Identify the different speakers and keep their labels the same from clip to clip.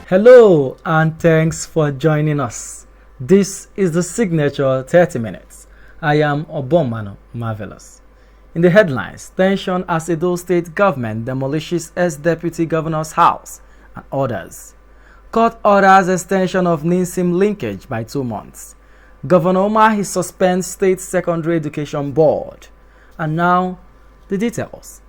Speaker 1: Hello and thanks for joining us. This is the signature 30 minutes. I am Obomano Marvelous. In the headlines, tension as Edo State government demolishes ex-deputy governor's house and orders. Court orders extension of NINSIM linkage by 2 months. Governor Umahi suspends State Secondary Education Board. And now, the details.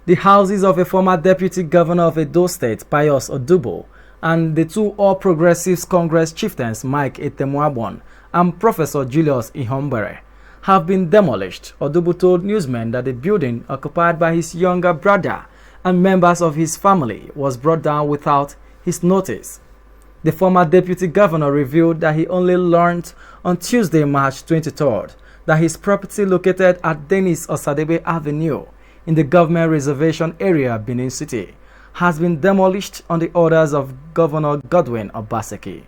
Speaker 1: The houses of a former deputy governor of Edo State, Pius Odubo, and the two All Progressives Congress chieftains Mike Etemuabon and Professor Julius Ihombere have been demolished. Odubo told newsmen that the building occupied by his younger brother and members of his family was brought down without his notice. The former deputy governor revealed that he only learned on Tuesday, March 23rd, that his property located at Dennis Osadebe Avenue in the government reservation area, Benin City, has been demolished on the orders of Governor Godwin Obaseki.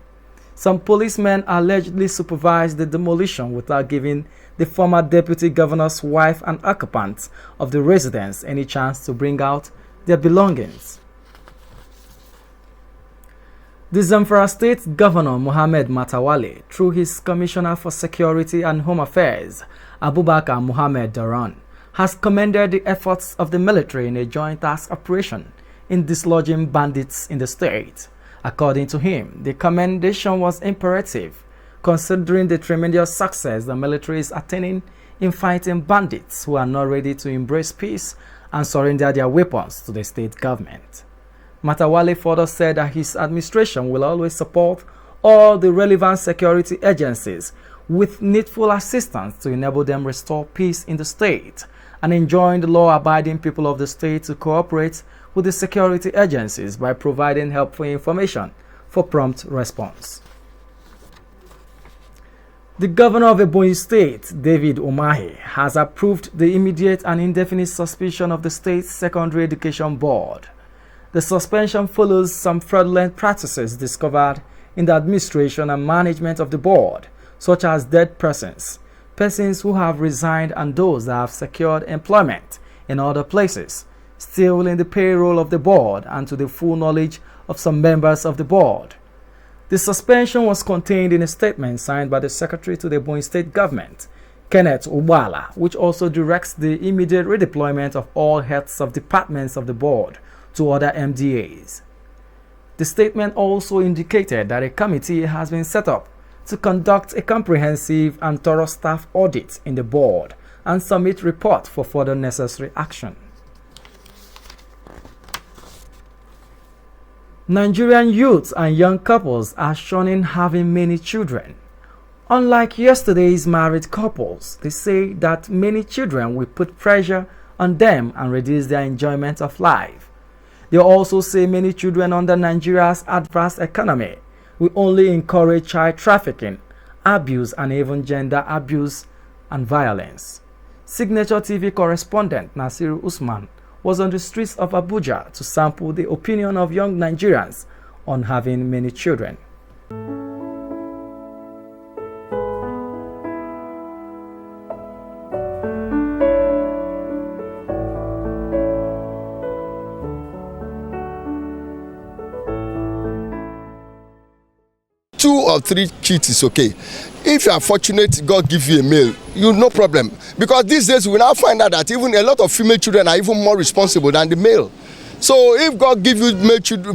Speaker 1: Some policemen allegedly supervised the demolition without giving the former deputy governor's wife and occupants of the residence any chance to bring out their belongings. The Zamfara State Governor Mohammed Matawale, through his Commissioner for Security and Home Affairs, Abubakar Mohammed Daran, has commended the efforts of the military in a joint task operation in dislodging bandits in the state. According to him, the commendation was imperative, considering the tremendous success the military is attaining in fighting bandits who are not ready to embrace peace and surrender their weapons to the state government. Matawale further said that his administration will always support all the relevant security agencies with needful assistance to enable them restore peace in the state, and enjoin the law-abiding people of the state to cooperate with the security agencies by providing helpful information for prompt response. The governor of Ebonyi State, David Umahi, has approved the immediate and indefinite suspension of the state's Secondary Education Board. The suspension follows some fraudulent practices discovered in the administration and management of the board, such as dead persons, persons who have resigned, and those that have secured employment in other places, still in the payroll of the board and to the full knowledge of some members of the board. The suspension was contained in a statement signed by the Secretary to the Ebonyi State Government, Kenneth Ubala, which also directs the immediate redeployment of all heads of departments of the board to other MDAs. The statement also indicated that a committee has been set up to conduct a comprehensive and thorough staff audit in the board and submit report for further necessary action. Nigerian youths and young couples are shunning having many children. Unlike yesterday's married couples, they say that many children will put pressure on them and reduce their enjoyment of life. They also say many children under Nigeria's adverse economy will only encourage child trafficking, abuse, and even gender abuse and violence. Signature TV correspondent Nasiru Usman was on the streets of Abuja to sample the opinion of young Nigerians on having many children.
Speaker 2: Two or three kids is okay. If you are fortunate, God give you a male, you no problem. Because these days we now find out that even a lot of female children are even more responsible than the male. So if God give you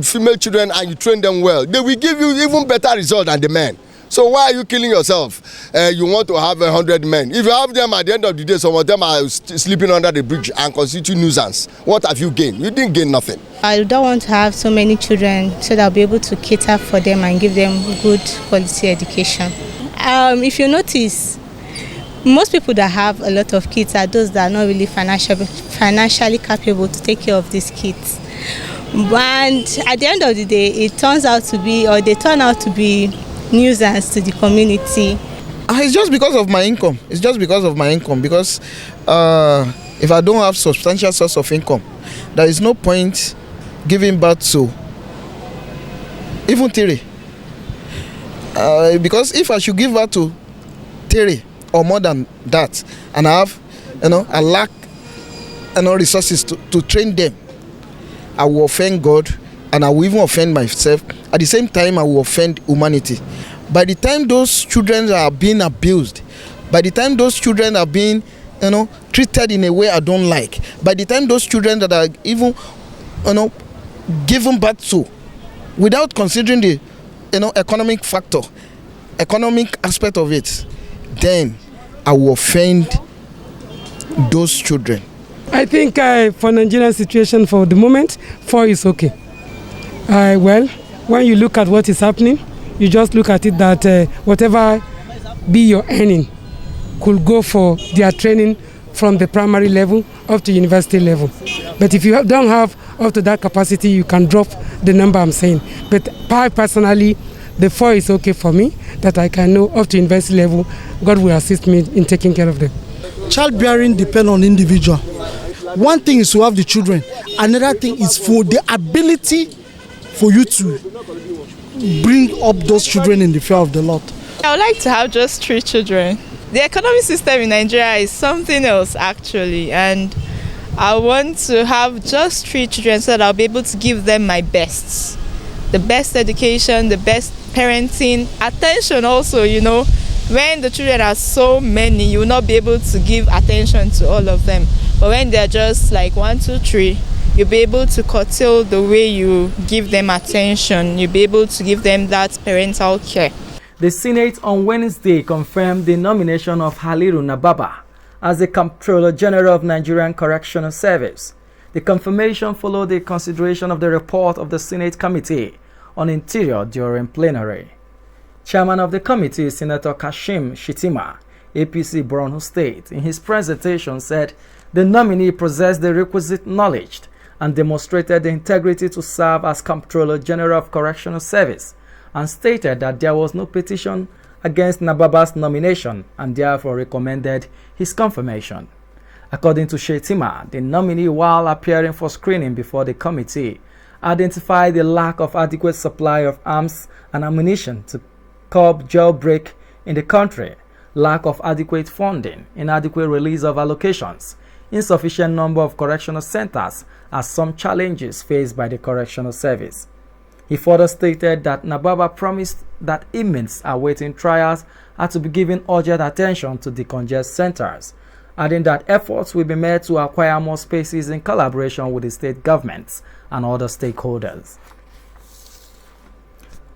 Speaker 2: female children and you train them well, they will give you even better result than the men. So why are you killing yourself? You want to have 100 men. If you have them at the end of the day, some of them are sleeping under the bridge and constitute nuisance. What have you gained? You didn't gain nothing.
Speaker 3: I don't want to have so many children so that I'll be able to cater for them and give them good quality education. If you notice, most people that have a lot of kids are those that are not really financially capable to take care of these kids. And at the end of the day, they turn out to be nuisance to the community.
Speaker 4: It's just because of my income. It's just because of my income. Because if I don't have substantial source of income, there is no point giving birth to even 3. Because if I should give birth to 3 or more than that, and I have, I lack, resources to train them, I will offend God, and I will even offend myself, At the same time, I will offend humanity. By the time those children are being abused, by the time those children are being, treated in a way I don't like, by the time those children that are even, given birth to, without considering the, economic factor, economic aspect of it, then I will offend those children.
Speaker 5: I think for Nigerian situation for the moment, 4 is okay. Well, when you look at what is happening, you just look at it that whatever be your earning could go for their training from the primary level up to university level. But if you don't have up to that capacity, you can drop the number I'm saying. But personally, the 4 is okay for me, that I can know up to university level. God will assist me in taking care of them.
Speaker 6: Childbearing depends on individual. One thing is to have the children. Another thing is for the ability for you to bring up those children in the fear of the Lord.
Speaker 7: I would like to have just 3 children. The economic system in Nigeria is something else actually, and I want to have just 3 children so that I'll be able to give them my best. The best education, the best parenting, attention also, When the children are so many, you will not be able to give attention to all of them. But when they're just like 1, 2, 3, you'll be able to curtail the way you give them attention. You'll be able to give them that parental care.
Speaker 1: The Senate on Wednesday confirmed the nomination of Haliru Nababa as the Comptroller General of Nigerian Correctional Service. The confirmation followed the consideration of the report of the Senate Committee on Interior during plenary. Chairman of the committee, Senator Kashim Shettima, APC Borno State, in his presentation said the nominee possessed the requisite knowledge and demonstrated the integrity to serve as Comptroller General of Correctional Service, and stated that there was no petition against Nababa's nomination and therefore recommended his confirmation. According to Shettima, the nominee, while appearing for screening before the committee, identified the lack of adequate supply of arms and ammunition to curb jailbreak in the country, lack of adequate funding, inadequate release of allocations, insufficient number of correctional centers as some challenges faced by the correctional service. He further stated that Nababa promised that inmates awaiting trials are to be given urgent attention to decongest centers, adding that efforts will be made to acquire more spaces in collaboration with the state governments and other stakeholders.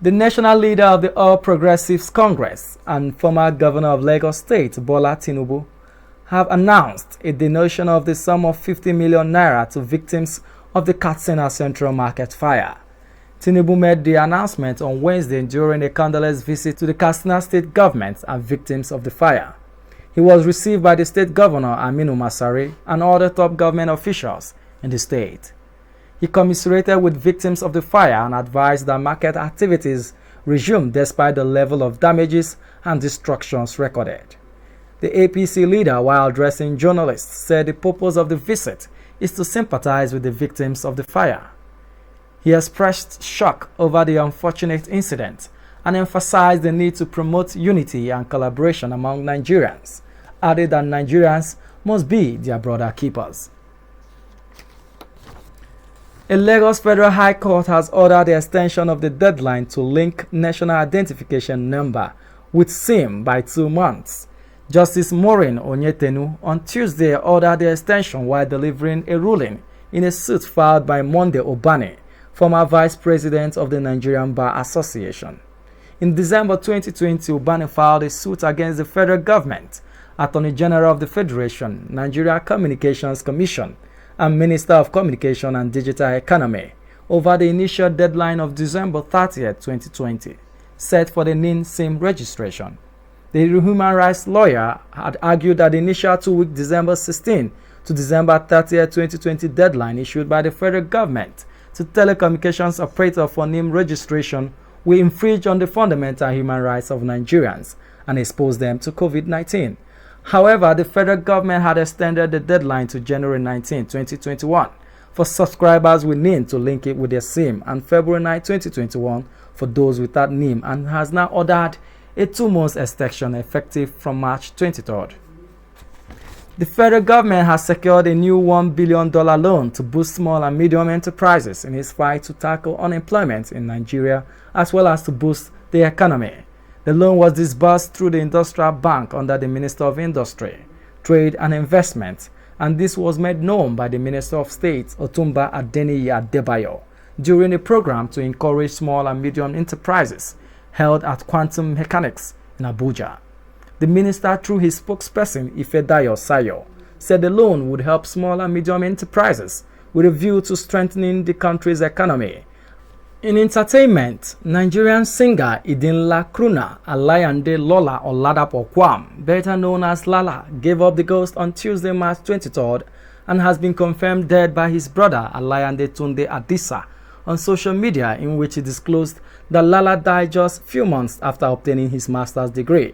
Speaker 1: The national leader of the All Progressives Congress and former governor of Lagos State, Bola Tinubu, have announced a donation of the sum of 50 million naira to victims of the Katsina Central Market fire. Tinubu made the announcement on Wednesday during a condolence visit to the Katsina state government and victims of the fire. He was received by the state governor Aminu Masari and other top government officials in the state. He commiserated with victims of the fire and advised that market activities resume despite the level of damages and destructions recorded. The APC leader, while addressing journalists, said the purpose of the visit is to sympathize with the victims of the fire. He expressed shock over the unfortunate incident and emphasized the need to promote unity and collaboration among Nigerians, added that Nigerians must be their brother keepers. A Lagos Federal High Court has ordered the extension of the deadline to link National Identification Number with SIM by 2 months. Justice Maureen Onyetenu on Tuesday ordered the extension while delivering a ruling in a suit filed by Monday Obani, former vice president of the Nigerian Bar Association. In December 2020, Obani filed a suit against the federal government, Attorney General of the Federation, Nigeria Communications Commission, and Minister of Communication and Digital Economy over the initial deadline of December 30, 2020, set for the NIN SIM registration. The human rights lawyer had argued that the initial 2-week December 16 to December 30, 2020 deadline issued by the federal government to telecommunications operator for NIM registration will infringe on the fundamental human rights of Nigerians and expose them to COVID-19. However, the federal government had extended the deadline to January 19, 2021 for subscribers with NIN to link it with their SIM, and February 9, 2021 for those without NIN, and has now ordered a 2-month extension effective from March 23rd. The federal government has secured a new $1 billion loan to boost small and medium enterprises in its fight to tackle unemployment in Nigeria, as well as to boost the economy. The loan was disbursed through the Industrial Bank under the Minister of Industry, Trade and Investment, and this was made known by the Minister of State, Otumba Adeniyi Adebayo, during a program to encourage small and medium enterprises held at Quantum Mechanics in Abuja. The minister, through his spokesperson, Ifedayo Sayo, said the loan would help small and medium enterprises with a view to strengthening the country's economy. In entertainment, Nigerian singer Idinla Kruna Alayande Lola Oladapo Kwam, better known as Lala, gave up the ghost on Tuesday, March 23rd, and has been confirmed dead by his brother Alayande Tunde Adisa on social media, in which he disclosed that Lala died just a few months after obtaining his master's degree.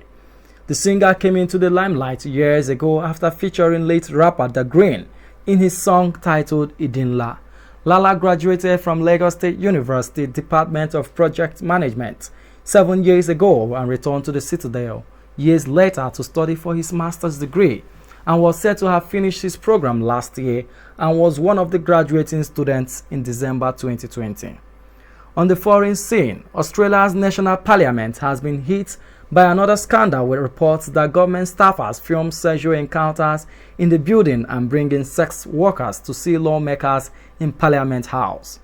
Speaker 1: The singer came into the limelight years ago after featuring late rapper Da Green in his song titled Idinla. Lala graduated from Lagos State University Department of Project Management 7 years ago and returned to the Citadel years later to study for his master's degree, and was said to have finished his program last year and was one of the graduating students in December 2020. On the foreign scene, Australia's national parliament has been hit by another scandal with reports that government staffers filmed sexual encounters in the building and bringing sex workers to see lawmakers in Parliament House.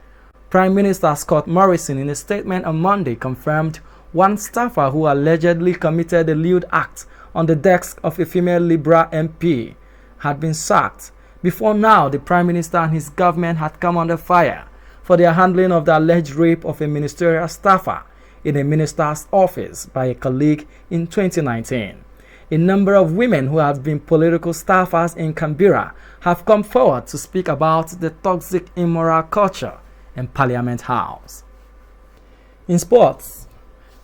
Speaker 1: Prime Minister Scott Morrison, in a statement on Monday, confirmed one staffer who allegedly committed a lewd act on the desk of a female Liberal MP had been sacked. Before now, the Prime Minister and his government had come under fire for their handling of the alleged rape of a ministerial staffer in a minister's office by a colleague in 2019. A number of women who have been political staffers in Canberra have come forward to speak about the toxic immoral culture in Parliament House. In sports,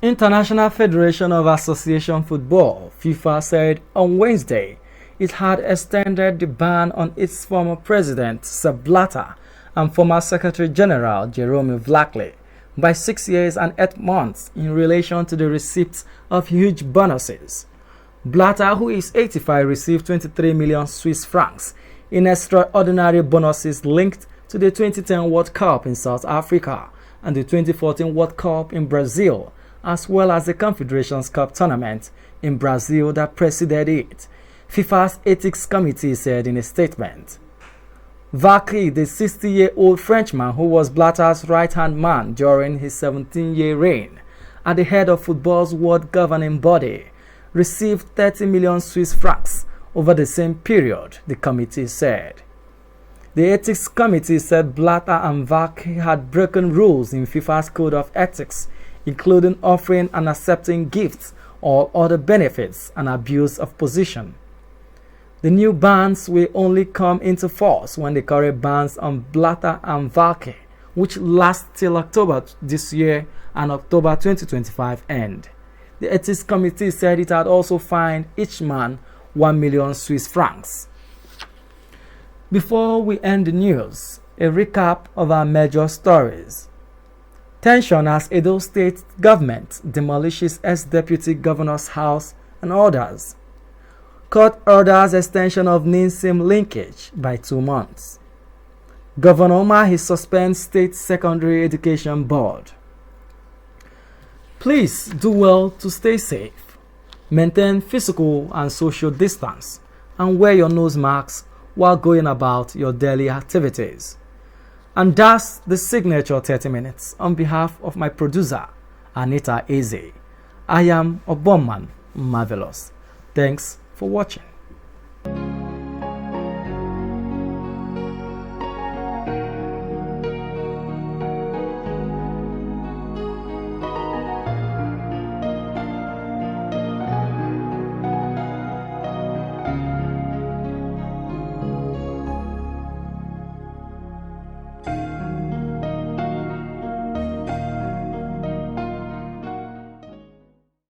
Speaker 1: International Federation of Association Football, FIFA, said on Wednesday it had extended the ban on its former president, Sepp Blatter, and former Secretary General, Jerome Vlackley, by 6 years and 8 months in relation to the receipt of huge bonuses. Blatter, who is 85, received 23 million Swiss francs in extraordinary bonuses linked to the 2010 World Cup in South Africa and the 2014 World Cup in Brazil, as well as the Confederations Cup tournament in Brazil that preceded it, FIFA's Ethics Committee said in a statement. Vlackley, the 60-year-old Frenchman who was Blatter's right-hand man during his 17-year reign at the head of football's world governing body, received 30 million Swiss francs over the same period, the committee said. The Ethics Committee said Blatter and Vlackley had broken rules in FIFA's Code of Ethics, including offering and accepting gifts or other benefits and abuse of position. The new bans will only come into force when the current bans on Blatter and Vlackley, which last till October this year and October 2025, end. The Ethics Committee said it had also fined each man 1 million Swiss francs. Before we end the news, a recap of our major stories. Tension as Edo State government demolishes ex-deputy governor's house and orders. Court orders extension of NINSIM linkage by 2 months. Governor Umahi suspends State Secondary Education Board. Please do well to stay safe, maintain physical and social distance, and wear your nose masks while going about your daily activities. And that's the signature 30 minutes on behalf of my producer, Anita Eze. I am Obonman Marvelous. Thanks for watching.